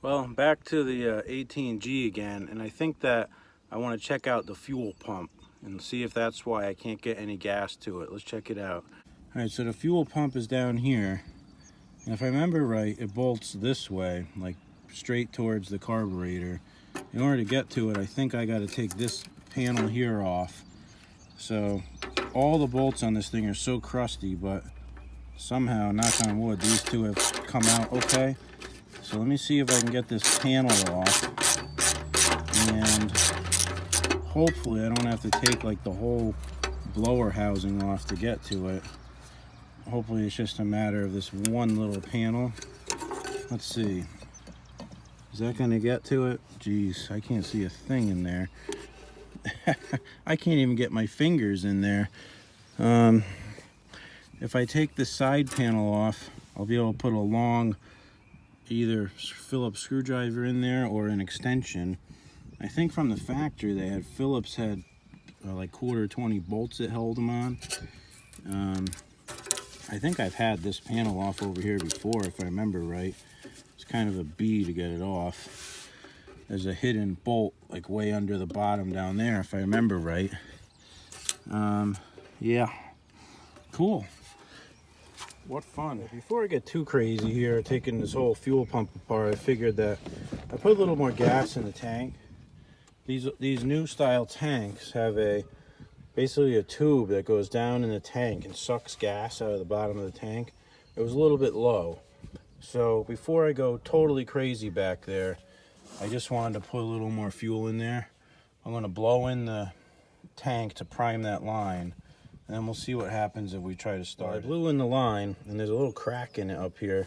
Well, back to the 18G again, and I think that I want to check out the fuel pump and see if that's why I can't get any gas to it. Let's check it out. All right, so the fuel pump is down here, and if I remember right, it bolts this way, like straight towards the carburetor. In order to get to it, I think I got to take this panel here off. So all the bolts on this thing are so crusty, but somehow, knock on wood, these two have come out okay. So let me see if I can get this panel off, and hopefully I don't have to take like the whole blower housing off to get to it. Hopefully it's just a matter of this one little panel. Let's see. Is that gonna get to it? Jeez, I can't see a thing in there. I can't even get my fingers in there. If I take the side panel off, I'll be able to put a long either Phillips screwdriver in there or an extension. I think from the factory they had Phillips had like 1/4 bolts that held them on. I think I've had this panel off over here before, if I remember right. It's kind of a bee to get it off. There's a hidden bolt like way under the bottom down there, if I remember right. Yeah, cool. What fun. Before I get too crazy here, taking this whole fuel pump apart, I figured that I put a little more gas in the tank. These new style tanks have basically a tube that goes down in the tank and sucks gas out of the bottom of the tank. It was a little bit low. So before I go totally crazy back there, I just wanted to put a little more fuel in there. I'm gonna blow in the tank to prime that line, and then we'll see what happens if we try to start. I blew in the line, and there's a little crack in it up here,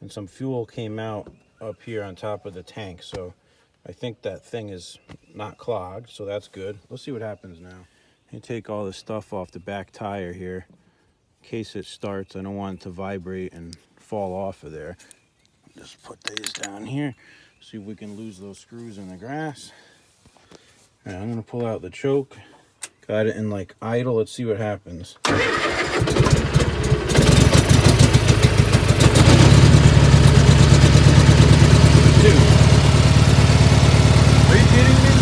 and some fuel came out up here on top of the tank. So I think that thing is not clogged, so that's good. Let's see what happens now. I take all this stuff off the back tire here. In case it starts, I don't want it to vibrate and fall off of there. Just put these down here. See if we can lose those screws in the grass. All right, I'm gonna pull out the choke. Got it in like idle. Let's see what happens. Dude, are you kidding me?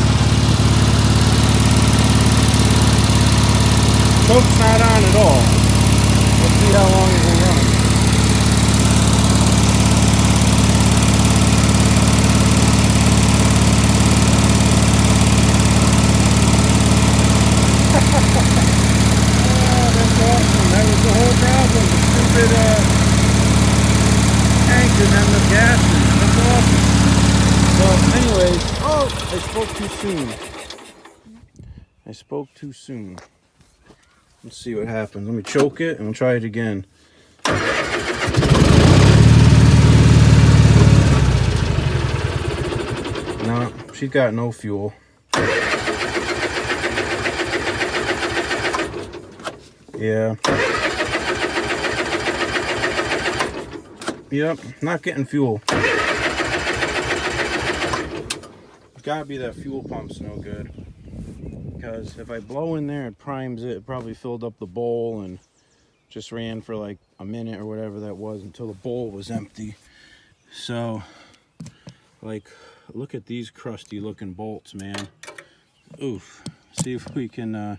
Choke's not on at all. Let's see how long it will run. Tank didn't have enough gas in it. That's awesome. So anyways, oh, I spoke too soon. I spoke too soon. Let's see what happens. Let me choke it and we'll try it again. No, she's got no fuel. Yeah. Yep, not getting fuel. It's gotta be that fuel pump's no good. Because if I blow in there, it primes it. It probably filled up the bowl and just ran for like a minute or whatever that was until the bowl was empty. So, like, look at these crusty looking bolts, man. Oof. See if we can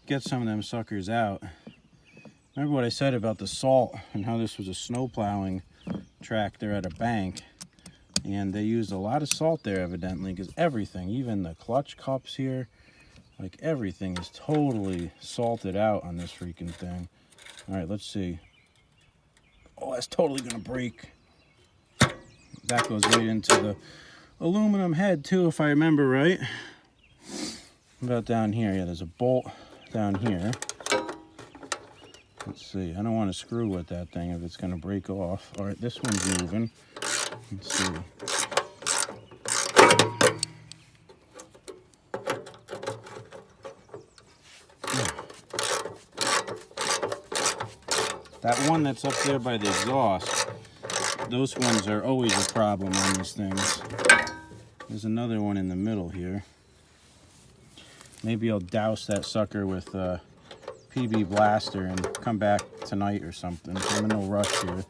get some of them suckers out. Remember what I said about the salt and how this was a snow plowing track there at a bank, and they used a lot of salt there evidently, because everything, even the clutch cups here, like everything is totally salted out on this freaking thing. All right, let's see. Oh, that's totally gonna break. That goes right into the aluminum head too, if I remember right. What about down here? Yeah, there's a bolt down here. Let's see. I don't want to screw with that thing if it's going to break off. All right, this one's moving. Let's see. That one that's up there by the exhaust, those ones are always a problem on these things. There's another one in the middle here. Maybe I'll douse that sucker with PB Blaster and come back tonight or something. I'm in no rush here.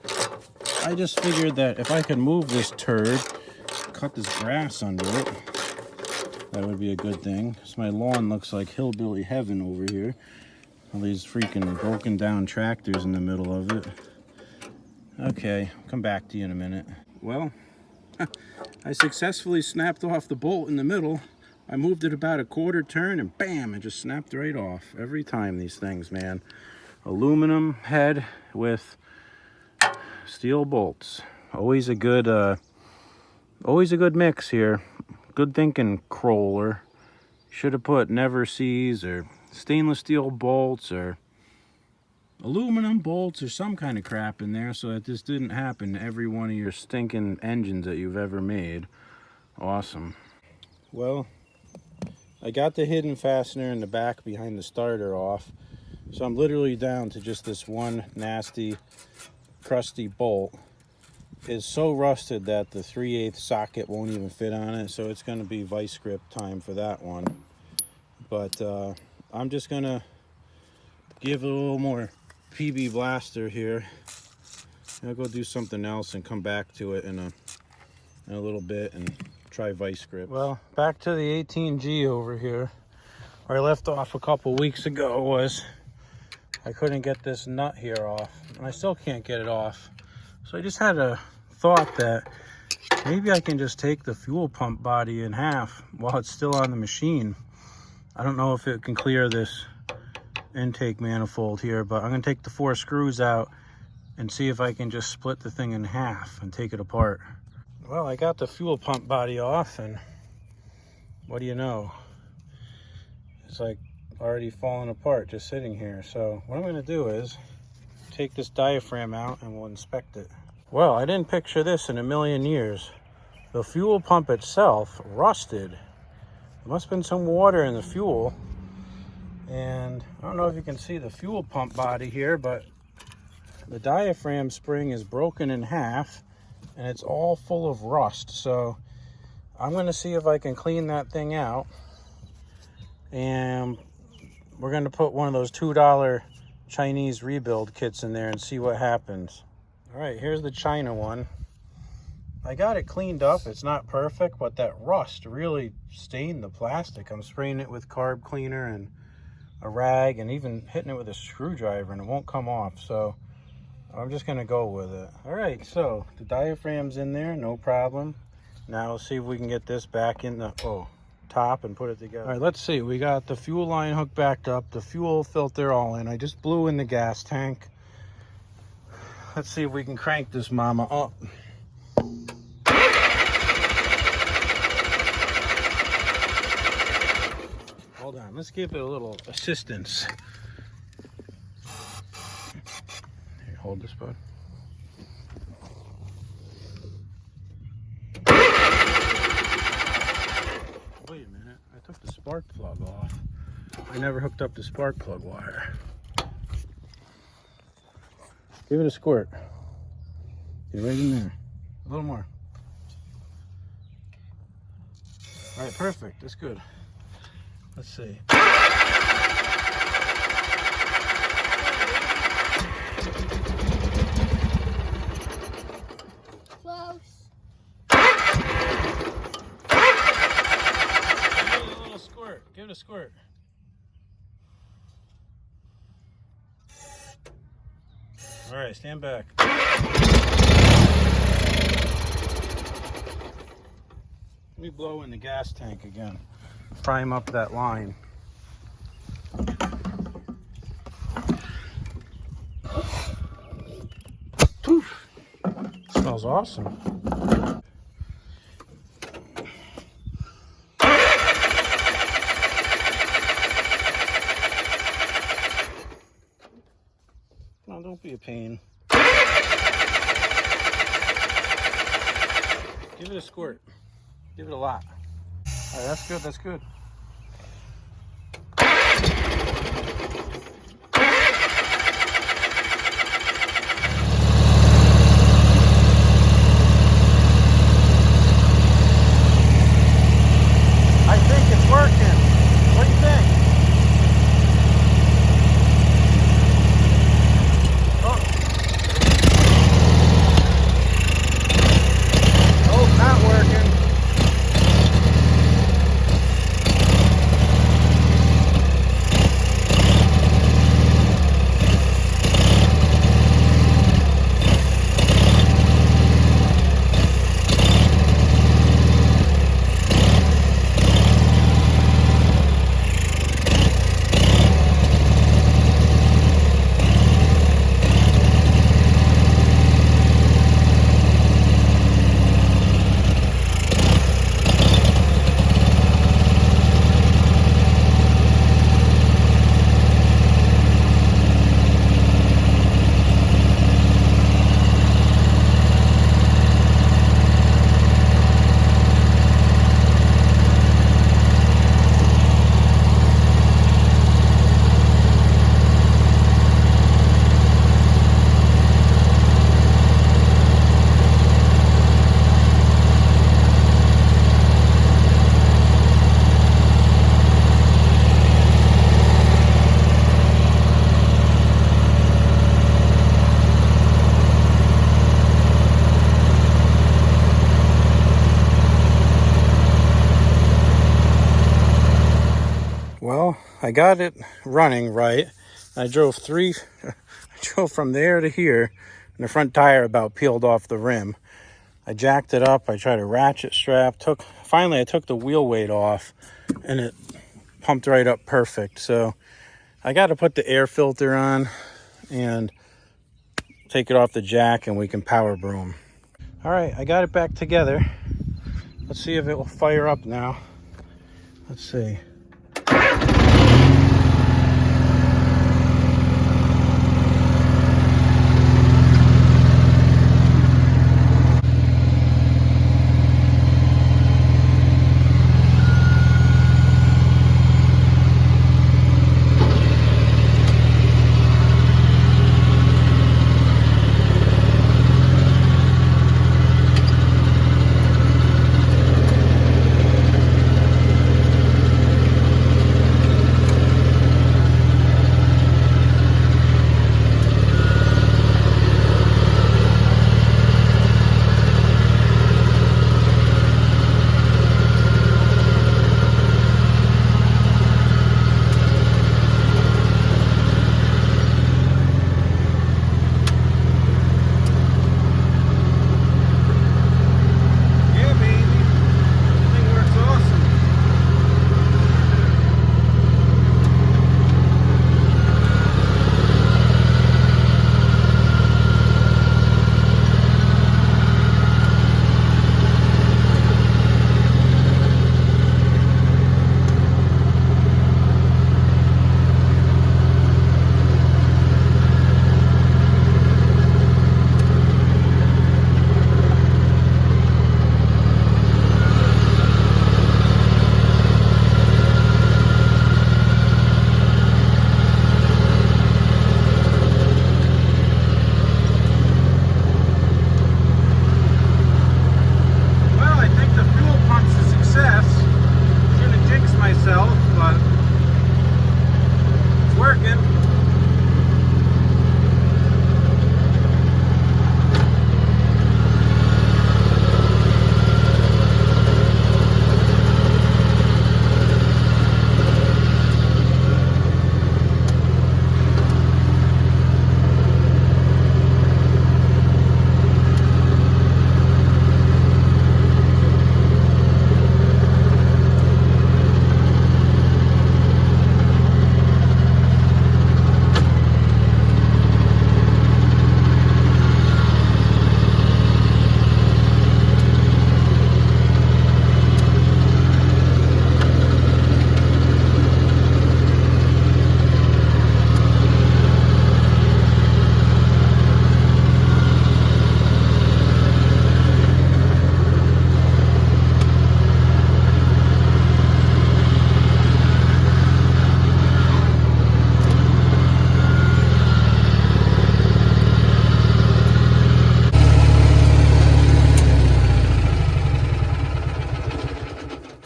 I just figured that if I could move this turd cut this grass under it. That would be a good thing, because my lawn looks like hillbilly heaven over here. All these freaking broken down tractors in the middle of it. Okay, I'll come back to you in a minute. Well, I successfully snapped off the bolt in the middle. I moved it about a quarter turn and bam, it just snapped right off. Every time these things, man. Aluminum head with steel bolts. Always a good mix here. Good thinking, Kohler. Should have put never sees or stainless steel bolts or aluminum bolts or some kind of crap in there so that this didn't happen to every one of your stinking engines that you've ever made. Awesome. Well, I got the hidden fastener in the back behind the starter off, so I'm literally down to just this one nasty, crusty bolt. It's so rusted that the 3/8 socket won't even fit on it, so it's going to be vice grip time for that one. But I'm just going to give it a little more PB blaster here. I'll go do something else and come back to it in a little bit and try vice grip. Well, back to the 18G over here. Where I left off a couple weeks ago was I couldn't get this nut here off, and I still can't get it off. So I just had a thought that maybe I can just take the fuel pump body in half while it's still on the machine. I don't know if it can clear this intake manifold here, but I'm going to take the 4 screws out and see if I can just split the thing in half and take it apart. Well, I got the fuel pump body off, and what do you know? It's like already falling apart just sitting here. So what I'm going to do is take this diaphragm out and we'll inspect it. Well, I didn't picture this in a million years. The fuel pump itself rusted. There must have been some water in the fuel. And I don't know if you can see the fuel pump body here, but the diaphragm spring is broken in half and it's all full of rust. So I'm going to see if I can clean that thing out. And we're going to put one of those $2 Chinese rebuild kits in there and see what happens. All right, here's the China one. I got it cleaned up. It's not perfect, but that rust really stained the plastic. I'm spraying it with carb cleaner and a rag and even hitting it with a screwdriver, and it won't come off. So I'm just going to go with it. All right, so the diaphragm's in there, no problem. Now let's see if we can get this back in the top and put it together. All right, let's see. We got the fuel line hooked back up, the fuel filter all in. I just blew in the gas tank. Let's see if we can crank this mama up. Hold on, let's give it a little assistance. Here, hold this, bud. Wait a minute, I took the spark plug off. I never hooked up the spark plug wire. Give it a squirt. Get right in there. A little more. All right, perfect. That's good. Let's see. Close. Give it a little squirt. Give it a squirt. All right, stand back. Let me blow in the gas tank again. Prime up that line. Poof. Smells awesome. No, don't be a pain. Give it a squirt. Give it a lot. All right, that's good, that's good. I think it's working. What do you think? Oh, not working. I got it running right. I drove I drove from there to here, and the front tire about peeled off the rim. I jacked it up. I tried a ratchet strap. Finally, I took the wheel weight off, and it pumped right up perfect. So I got to put the air filter on and take it off the jack, and we can power broom. All right, I got it back together. Let's see if it will fire up now. Let's see.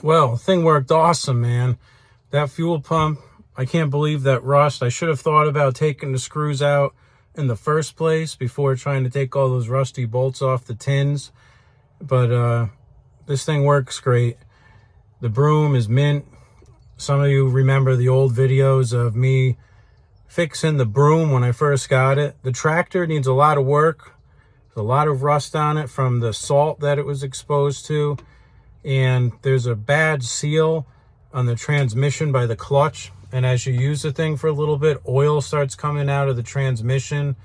Well, thing worked awesome, man. That fuel pump, I can't believe that rust. I should have thought about taking the screws out in the first place before trying to take all those rusty bolts off the tins. But this thing works great. The broom is mint. Some of you remember the old videos of me fixing the broom when I first got it. The tractor needs a lot of work. There's a lot of rust on it from the salt that it was exposed to. And there's a bad seal on the transmission by the clutch, and as you use the thing for a little bit, oil starts coming out of the transmission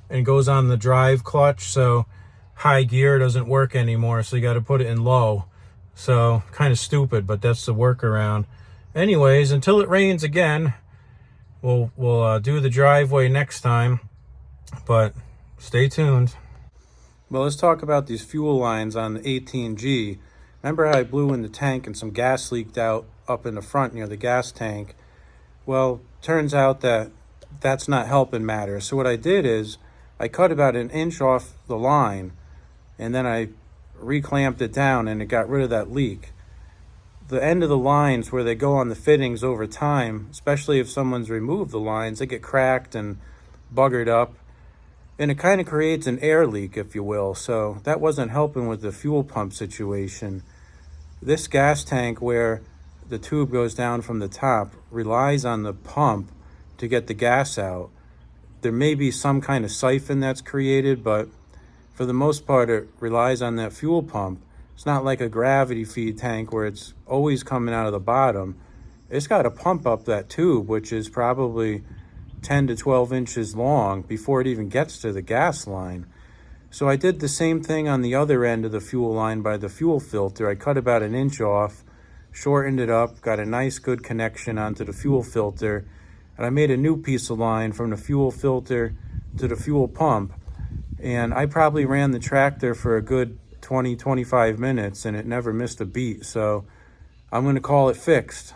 and goes on the drive clutch, so high gear doesn't work anymore, so you got to put it in low. So kind of stupid, but that's the workaround. Anyways, until it rains again, we'll do the driveway next time, but stay tuned. Well, let's talk about these fuel lines on the 18G. Remember how I blew in the tank and some gas leaked out up in the front near the gas tank? Well, turns out that that's not helping matters. So what I did is I cut about an inch off the line, and then I reclamped it down, and it got rid of that leak. The end of the lines where they go on the fittings over time, especially if someone's removed the lines, they get cracked and buggered up. And it kind of creates an air leak, if you will. So that wasn't helping with the fuel pump situation. This gas tank, where the tube goes down from the top relies on the pump to get the gas out. There may be some kind of siphon that's created, but for the most part, it relies on that fuel pump. It's not like a gravity feed tank where it's always coming out of the bottom. It's got to pump up that tube, which is probably 10 to 12 inches long before it even gets to the gas line. So I did the same thing on the other end of the fuel line by the fuel filter. I cut about an inch off, shortened it up, got a nice good connection onto the fuel filter, and I made a new piece of line from the fuel filter to the fuel pump. And I probably ran the tractor for a good 20, 25 minutes and it never missed a beat. So I'm going to call it fixed.